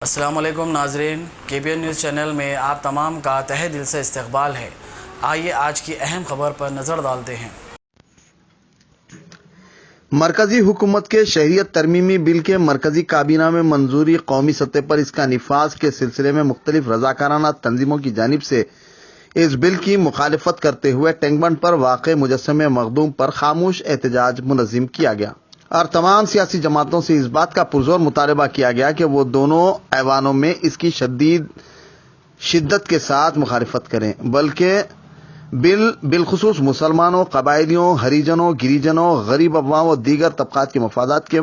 अस्सलामुअलैकुम नाज़रीन, KBN news channel में आप तमाम का तहे दिल से इस्तकबाल है। आइए आज की अहम खबर पर नज़र डालते हैं। मरकजी हुकूमत के शहरियत तरमीमी बिल के मरकजी काबीना में मंजूरी। कौमी सतह पर इसका निफाज के सिलसिले में मुख्तलिफ रजाकाराना तंजीमों की जानिब से इस बिल की मुखालिफत करते हुए टैंक बंड पर वाक़ मुजस्समे मखदूम पर खामोश एहतजाज मुनज़्ज़म किया गया और तमाम सियासी जमातों से इस बात का पुरजोर मुतालबा किया गया कि वो दोनों ऐवानों में इसकी शिद्दत के साथ मुखालिफत करें, बल्कि बिलखुसूस मुसलमानों, कबायलियों, हरिजनों, गिरिजनों, गरीब अफवाहों और दीगर तबकात के मफादात के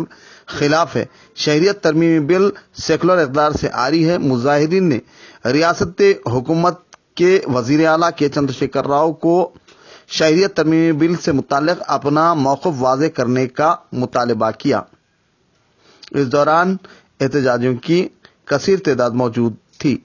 खिलाफ है। शहरियत तरमीमी बिल सेकुलर इक़दार से आरी है। मुजाहिदीन ने रियासत हुकूमत के वज़ीर आला के चंद्रशेखर राव को शहरियत तरमीमी बिल से मुताल्लिक़ अपना मौक़िफ़ वाज़ेह करने का मुतालबा किया। इस दौरान एहतजाजियों की कसीर तादाद मौजूद थी।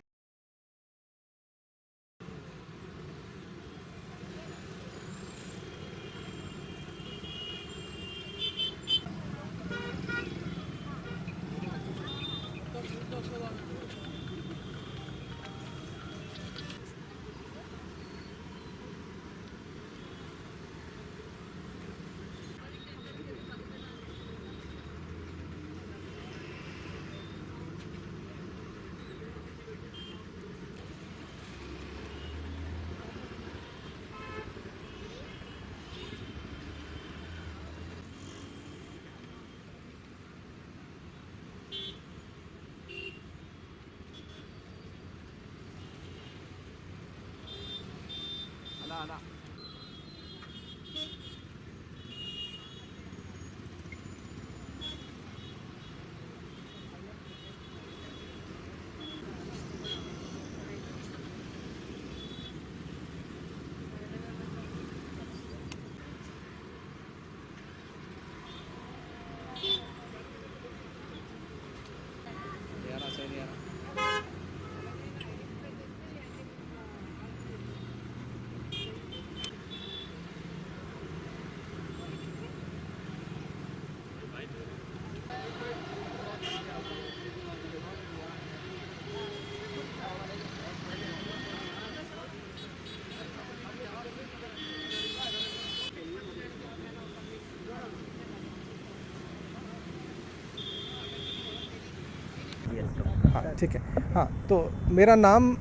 हाँ, ठीक है। हाँ, तो मेरा नाम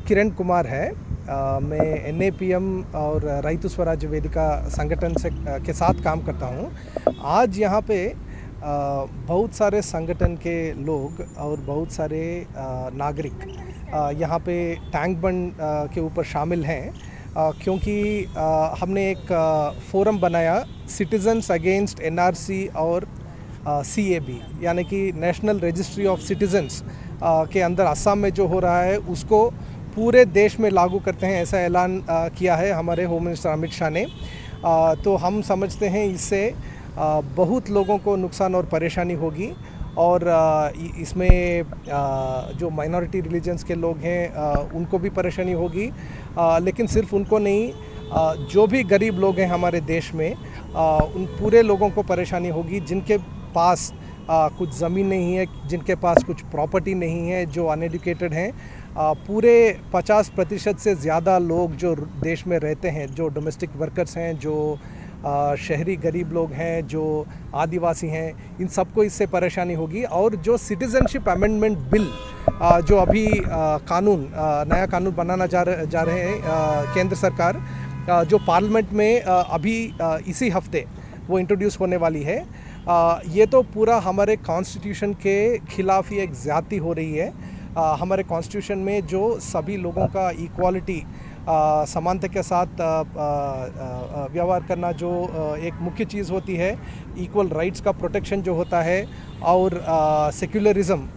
किरण कुमार है। मैं NAPM और रैतु स्वराज्य वेदिका संगठन के साथ काम करता हूँ। आज यहाँ पे बहुत सारे संगठन के लोग और बहुत सारे नागरिक यहाँ पे टैंक बंड के ऊपर शामिल हैं, क्योंकि हमने एक फोरम बनाया सिटीजन्स अगेंस्ट NRC और CAB, यानी कि नेशनल रजिस्ट्री ऑफ सिटीजन्स के अंदर असम में जो हो रहा है उसको पूरे देश में लागू करते हैं, ऐसा ऐलान किया है हमारे होम मिनिस्टर अमित शाह ने। तो हम समझते हैं इससे बहुत लोगों को नुकसान और परेशानी होगी और इसमें जो माइनॉरिटी रिलीजन्स के लोग हैं उनको भी परेशानी होगी, लेकिन सिर्फ उनको नहीं, जो भी गरीब लोग हैं हमारे देश में उन पूरे लोगों को परेशानी होगी जिनके पास कुछ ज़मीन नहीं है, जिनके पास कुछ प्रॉपर्टी नहीं है, जो अनएडुकेटेड हैं। पूरे 50% से ज़्यादा लोग जो देश में रहते हैं, जो डोमेस्टिक वर्कर्स हैं, जो शहरी गरीब लोग हैं, जो आदिवासी हैं, इन सबको इससे परेशानी होगी। और जो सिटीज़नशिप अमेंडमेंट बिल जो अभी नया कानून बनाना जा रहे हैं केंद्र सरकार, जो पार्लियामेंट में अभी इसी हफ्ते वो इंट्रोड्यूस होने वाली है, ये तो पूरा हमारे कॉन्स्टिट्यूशन के खिलाफ ही एक ज़्यादती हो रही है। हमारे कॉन्स्टिट्यूशन में जो सभी लोगों का इक्वालिटी, समानता के साथ व्यवहार करना जो एक मुख्य चीज़ होती है, इक्वल राइट्स का प्रोटेक्शन जो होता है, और सेक्युलरिज्म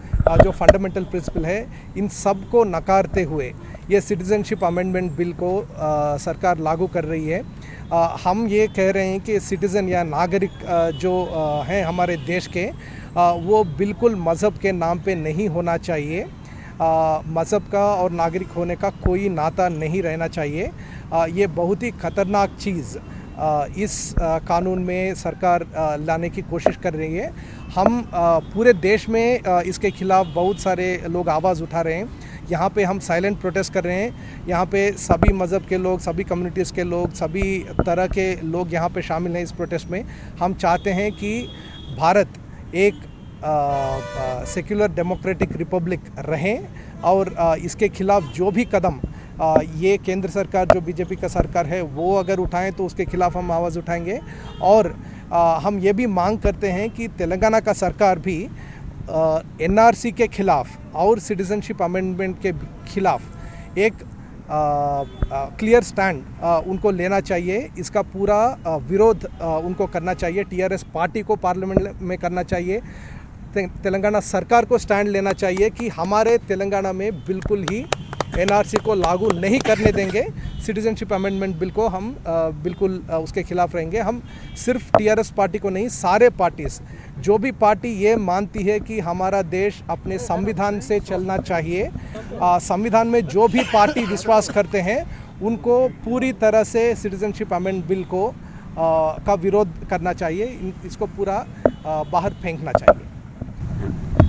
जो फंडामेंटल प्रिंसिपल है, इन सब को नकारते हुए ये सिटीज़नशिप अमेंडमेंट बिल को सरकार लागू कर रही है। हम ये कह रहे हैं कि सिटीज़न या नागरिक जो हैं हमारे देश के, वो बिल्कुल मज़हब के नाम पे नहीं होना चाहिए। मज़हब का और नागरिक होने का कोई नाता नहीं रहना चाहिए। ये बहुत ही ख़तरनाक चीज़ इस कानून में सरकार लाने की कोशिश कर रही है। हम पूरे देश में इसके खिलाफ बहुत सारे लोग आवाज़ उठा रहे हैं। यहाँ पे हम साइलेंट प्रोटेस्ट कर रहे हैं। यहाँ पे सभी मज़हब के लोग, सभी कम्युनिटीज़ के लोग, सभी तरह के लोग यहाँ पे शामिल हैं इस प्रोटेस्ट में। हम चाहते हैं कि भारत एक सेक्युलर डेमोक्रेटिक रिपब्लिक रहें और इसके खिलाफ जो भी कदम ये केंद्र सरकार, जो बीजेपी का सरकार है, वो अगर उठाएं तो उसके खिलाफ हम आवाज़ उठाएंगे। और हम ये भी मांग करते हैं कि तेलंगाना का सरकार भी एनआरसी के खिलाफ और सिटीजनशिप अमेंडमेंट के खिलाफ एक क्लियर स्टैंड उनको लेना चाहिए। इसका पूरा विरोध उनको करना चाहिए। टीआरएस पार्टी को पार्लियामेंट में करना चाहिए। तेलंगाना सरकार को स्टैंड लेना चाहिए कि हमारे तेलंगाना में बिल्कुल ही एनआरसी को लागू नहीं करने देंगे। सिटीजनशिप अमेंडमेंट बिल को हम बिल्कुल उसके खिलाफ रहेंगे। हम सिर्फ टीआरएस पार्टी को नहीं, सारे पार्टीज, जो भी पार्टी ये मानती है कि हमारा देश अपने संविधान से चलना चाहिए, संविधान में जो भी पार्टी विश्वास करते हैं उनको पूरी तरह से सिटीजनशिप अमेंडमेंट बिल को का विरोध करना चाहिए। इसको पूरा बाहर फेंकना चाहिए।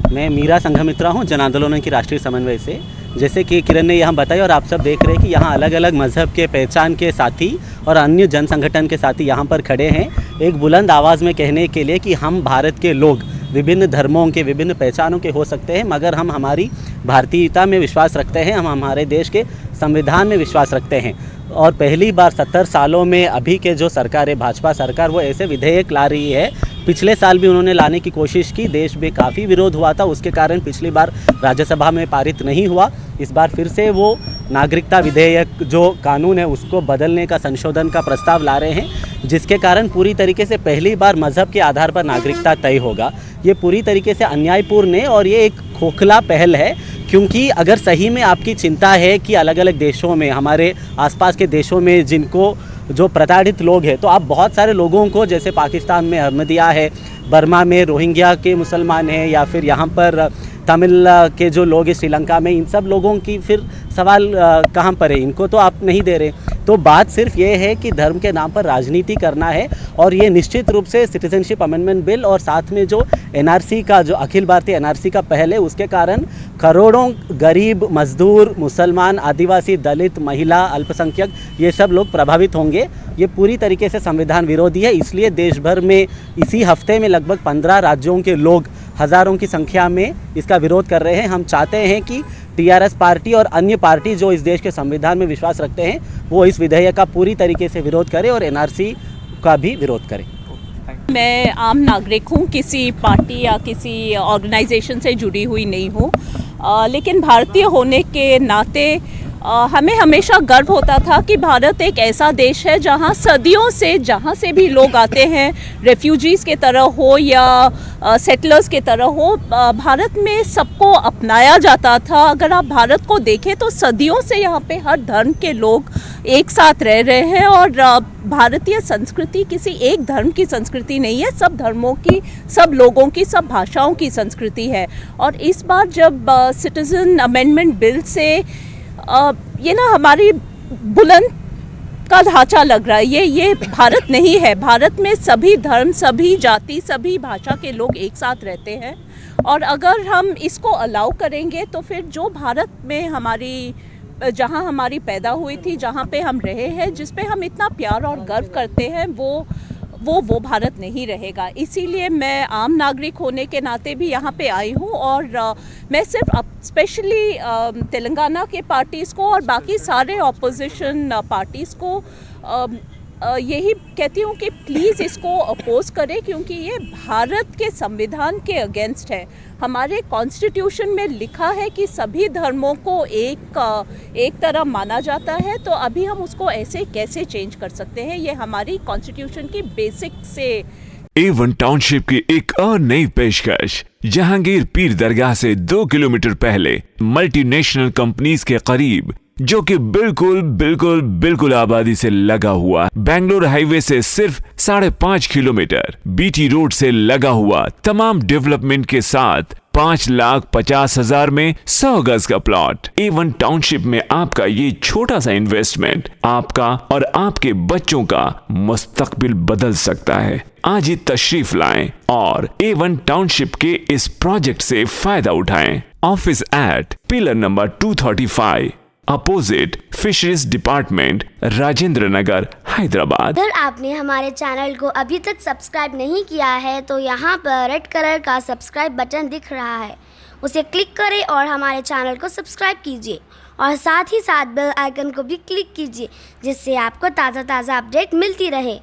मैं मीरा संघमित्रा हूँ, जन आंदोलनों की राष्ट्रीय समन्वय से। जैसे कि किरण ने यहाँ बताया और आप सब देख रहे हैं कि यहाँ अलग अलग मज़हब के पहचान के साथी और अन्य जन संगठन के साथी यहाँ पर खड़े हैं, एक बुलंद आवाज़ में कहने के लिए कि हम भारत के लोग विभिन्न धर्मों के, विभिन्न पहचानों के हो सकते हैं, मगर हम हमारी भारतीयता में विश्वास रखते हैं, हम हमारे देश के संविधान में विश्वास रखते हैं। और पहली बार 70 सालों में अभी के जो सरकार है, भाजपा सरकार, वो ऐसे विधेयक ला रही है। पिछले साल भी उन्होंने लाने की कोशिश की, देश में काफ़ी विरोध हुआ था, उसके कारण पिछली बार राज्यसभा में पारित नहीं हुआ। इस बार फिर से वो नागरिकता विधेयक जो कानून है उसको बदलने का, संशोधन का प्रस्ताव ला रहे हैं, जिसके कारण पूरी तरीके से पहली बार मज़हब के आधार पर नागरिकता तय होगा। ये पूरी तरीके से अन्यायपूर्ण है और ये एक खोखला पहल है, क्योंकि अगर सही में आपकी चिंता है कि अलग अलग देशों में, हमारे आसपास के देशों में जिनको जो प्रताड़ित लोग हैं, तो आप बहुत सारे लोगों को, जैसे पाकिस्तान में अहमदिया है, बर्मा में रोहिंग्या के मुसलमान हैं, या फिर यहाँ पर तमिल के जो लोग हैं श्रीलंका में, इन सब लोगों की फिर सवाल कहाँ पर है? इनको तो आप नहीं दे रहे। तो बात सिर्फ ये है कि धर्म के नाम पर राजनीति करना है, और ये निश्चित रूप से सिटीजनशिप अमेंडमेंट बिल और साथ में जो एनआरसी का, जो अखिल भारतीय एनआरसी का पहल है, उसके कारण करोड़ों गरीब, मजदूर, मुसलमान, आदिवासी, दलित, महिला, अल्पसंख्यक, ये सब लोग प्रभावित होंगे। ये पूरी तरीके से संविधान विरोधी है। इसलिए देश भर में इसी हफ्ते में लगभग 15 राज्यों के लोग हज़ारों की संख्या में इसका विरोध कर रहे हैं। हम चाहते हैं कि टीआरएस पार्टी और अन्य पार्टी जो इस देश के संविधान में विश्वास रखते हैं, वो इस विधेयक का पूरी तरीके से विरोध करें और एनआरसी का भी विरोध करें। मैं आम नागरिक हूँ, किसी पार्टी या किसी ऑर्गेनाइजेशन से जुड़ी हुई नहीं हूँ, लेकिन भारतीय होने के नाते हमें हमेशा गर्व होता था कि भारत एक ऐसा देश है जहाँ सदियों से, जहाँ से भी लोग आते हैं, रेफ्यूजीज़ के तरह हो या सेटलर्स के तरह हो, भारत में सबको अपनाया जाता था। अगर आप भारत को देखें तो सदियों से यहाँ पे हर धर्म के लोग एक साथ रह रहे हैं, और भारतीय संस्कृति किसी एक धर्म की संस्कृति नहीं है, सब धर्मों की, सब लोगों की, सब भाषाओं की संस्कृति है। और इस बार जब सिटीजन अमेंडमेंट बिल से ये ना हमारी बुलंद का ढांचा लग रहा है, ये भारत नहीं है। भारत में सभी धर्म, सभी जाति, सभी भाषा के लोग एक साथ रहते हैं, और अगर हम इसको अलाउ करेंगे तो फिर जो भारत में हमारी, जहाँ हमारी पैदा हुई थी, जहाँ पे हम रहे हैं, जिस पे हम इतना प्यार और गर्व करते हैं, वो भारत नहीं रहेगा। इसीलिए मैं आम नागरिक होने के नाते भी यहाँ पे आई हूँ, और मैं सिर्फ स्पेशली तेलंगाना के पार्टीज़ को और बाकी सारे ऑपोजिशन पार्टीज़ को यही कहती हूँ कि प्लीज़ इसको अपोज करें, क्योंकि ये भारत के संविधान के अगेंस्ट है। हमारे कॉन्स्टिट्यूशन में लिखा है कि सभी धर्मों को एक तरह माना जाता है, तो अभी हम उसको ऐसे कैसे चेंज कर सकते हैं? ये हमारी कॉन्स्टिट्यूशन की बेसिक से। A1 टाउनशिप की एक और नई पेशकश, जहांगीर पीर दरगाह से 2 किलोमीटर पहले मल्टीनेशनल कंपनीज के करीब, जो कि बिल्कुल आबादी से लगा हुआ, बेंगलोर हाईवे से सिर्फ 5.5 किलोमीटर, बीटी रोड से लगा हुआ, तमाम डेवलपमेंट के साथ 5,50,000 में 100 गज का प्लॉट। A1 टाउनशिप में आपका ये छोटा सा इन्वेस्टमेंट आपका और आपके बच्चों का मुस्तकबिल बदल सकता है। आज ही तशरीफ लाएं और A1 टाउनशिप के इस प्रोजेक्ट से फायदा उठाएं। Office at pillar number 235 opposite fisheries department, Rajendra Nagar, Hyderabad. अगर आपने हमारे चैनल को अभी तक सब्सक्राइब नहीं किया है तो यहाँ पर रेड कलर का सब्सक्राइब बटन दिख रहा है, उसे क्लिक करें और हमारे चैनल को सब्सक्राइब कीजिए और साथ ही साथ बेल आइकन को भी क्लिक कीजिए, जिससे आपको ताज़ा अपडेट मिलती रहे।